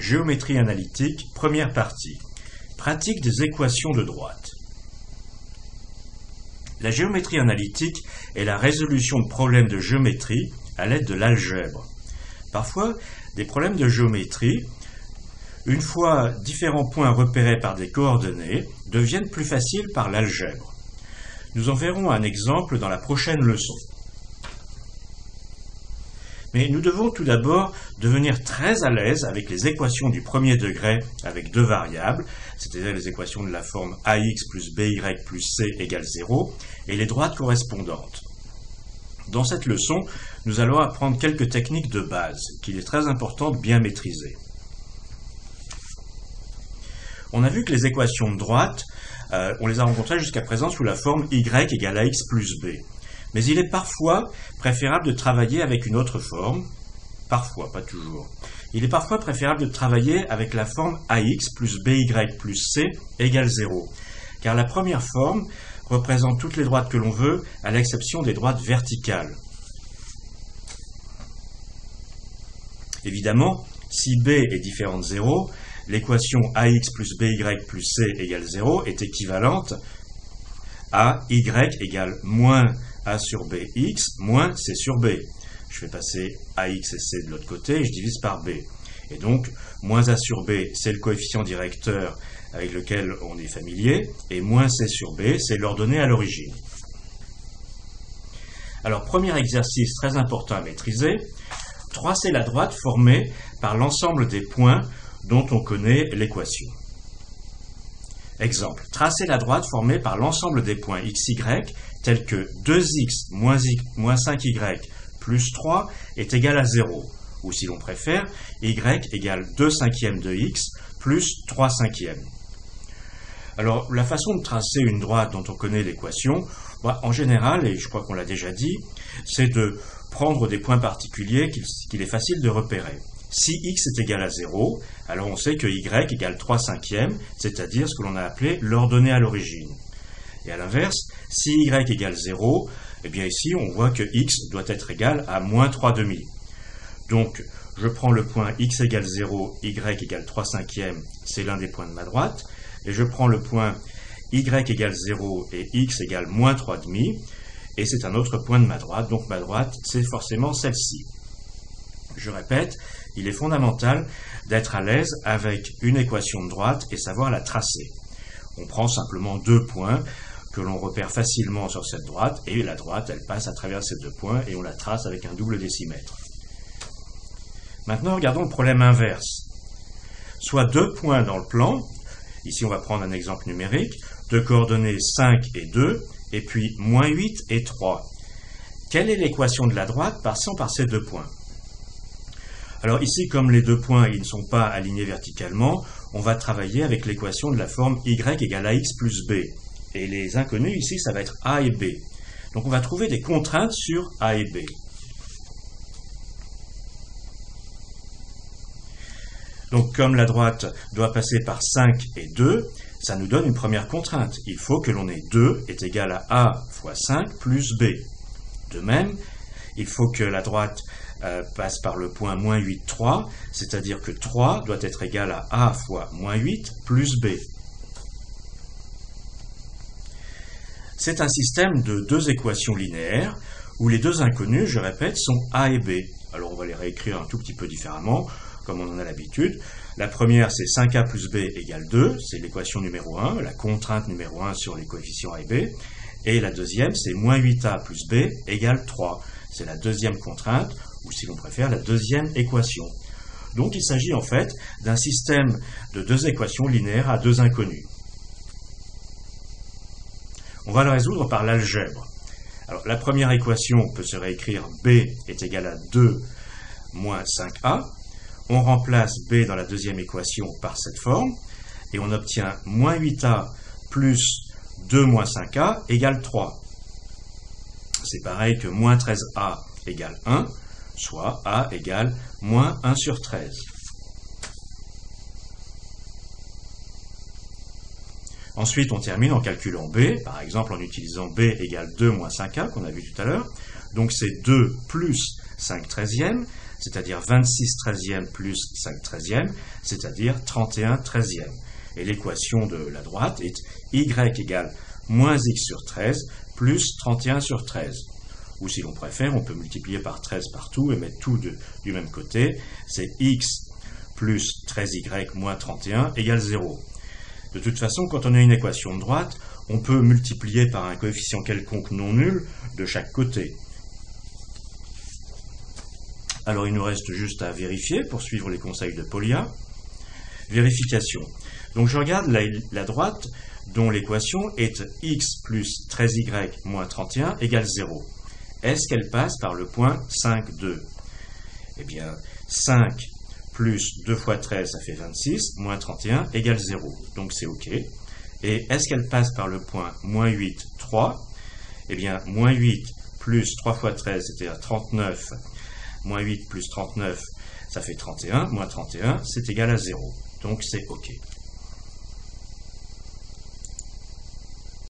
Géométrie analytique, première partie. Pratique des équations de droite. La géométrie analytique est la résolution de problèmes de géométrie à l'aide de l'algèbre. Parfois, des problèmes de géométrie, une fois différents points repérés par des coordonnées, deviennent plus faciles par l'algèbre. Nous en verrons un exemple dans la prochaine leçon. Mais nous devons tout d'abord devenir très à l'aise avec les équations du premier degré avec deux variables, c'est-à-dire les équations de la forme ax plus by plus c égale 0, et les droites correspondantes. Dans cette leçon, nous allons apprendre quelques techniques de base qu'il est très important de bien maîtriser. On a vu que les équations de droite, on les a rencontrées jusqu'à présent sous la forme y égale ax plus b. Mais il est parfois préférable de travailler avec une autre forme, parfois, pas toujours. Il est parfois préférable de travailler avec la forme ax plus by plus c égale 0, car la première forme représente toutes les droites que l'on veut, à l'exception des droites verticales. Évidemment, si b est différent de 0, l'équation ax plus by plus c égale 0 est équivalente à y égale moins a sur bx moins c sur b. Je fais passer ax et c de l'autre côté et je divise par b. Et donc, moins a sur b, c'est le coefficient directeur avec lequel on est familier, et moins c sur b, c'est l'ordonnée à l'origine. Alors, premier exercice très important à maîtriser, tracer la droite formée par l'ensemble des points dont on connaît l'équation. Exemple, tracer la droite formée par l'ensemble des points xy tels que 2x moins 5y plus 3 est égal à 0, ou si l'on préfère, y égale 2 cinquièmes de x plus 3 cinquièmes. Alors, la façon de tracer une droite dont on connaît l'équation, en général, et je crois qu'on l'a déjà dit, c'est de prendre des points particuliers qu'il est facile de repérer. Si x est égal à 0, alors on sait que y égale 3 cinquièmes, c'est-à-dire ce que l'on a appelé l'ordonnée à l'origine. Et à l'inverse, si y égale 0, eh bien ici on voit que x doit être égal à moins 3 demi. Donc je prends le point x égale 0, y égale 3 cinquièmes, c'est l'un des points de ma droite, et je prends le point y égale 0 et x égale moins 3 demi, et c'est un autre point de ma droite, donc ma droite c'est forcément celle-ci. Je répète, il est fondamental d'être à l'aise avec une équation de droite et savoir la tracer. On prend simplement deux points que l'on repère facilement sur cette droite, et la droite, elle passe à travers ces deux points, et on la trace avec un double décimètre. Maintenant, regardons le problème inverse. Soit deux points dans le plan, ici on va prendre un exemple numérique, de coordonnées 5 et 2, et puis moins 8 et 3. Quelle est l'équation de la droite passant par ces deux points? Alors ici, comme les deux points ils ne sont pas alignés verticalement, on va travailler avec l'équation de la forme y égale ax plus b. Et les inconnus ici, ça va être a et b. Donc on va trouver des contraintes sur a et b. Donc comme la droite doit passer par 5 et 2, ça nous donne une première contrainte. Il faut que l'on ait 2 est égal à a fois 5 plus b. De même, il faut que la droite passe par le point moins 8, 3, c'est-à-dire que 3 doit être égal à a fois moins 8 plus b. C'est un système de deux équations linéaires où les deux inconnus, je répète, sont a et b. Alors on va les réécrire un tout petit peu différemment, comme on en a l'habitude. La première, c'est 5a plus b égale 2, c'est l'équation numéro 1, la contrainte numéro 1 sur les coefficients a et b. Et la deuxième, c'est moins 8a plus b égale 3. C'est la deuxième contrainte, ou si l'on préfère, la deuxième équation. Donc il s'agit en fait d'un système de deux équations linéaires à deux inconnus. On va le résoudre par l'algèbre. Alors la première équation peut se réécrire b est égal à 2 moins 5a. On remplace b dans la deuxième équation par cette forme, et on obtient moins 8a plus 2 moins 5a égale 3. C'est pareil que moins 13a égale 1, soit a égale moins 1 sur 13. Ensuite, on termine en calculant b, par exemple en utilisant b égale 2 moins 5a, qu'on a vu tout à l'heure. Donc c'est 2 plus 5 treizièmes, c'est-à-dire 26 treizièmes plus 5 treizièmes, c'est-à-dire 31 treizièmes. Et l'équation de la droite est y égale moins x sur 13 plus 31 sur 13. Ou si l'on préfère, on peut multiplier par 13 partout et mettre tout du même côté. C'est x plus 13y moins 31 égale 0. De toute façon, quand on a une équation de droite, on peut multiplier par un coefficient quelconque non nul de chaque côté. Alors il nous reste juste à vérifier pour suivre les conseils de Polya. Vérification. Donc je regarde la droite dont l'équation est x plus 13y moins 31 égale 0. Est-ce qu'elle passe par le point 5, 2? Eh bien, 5 plus 2 fois 13, ça fait 26, moins 31 égale 0. Donc c'est OK. Et est-ce qu'elle passe par le point moins 8, 3? Eh bien, moins 8 plus 3 fois 13, c'est-à-dire 39, moins 8 plus 39, ça fait 31, moins 31, c'est égal à 0. Donc c'est OK.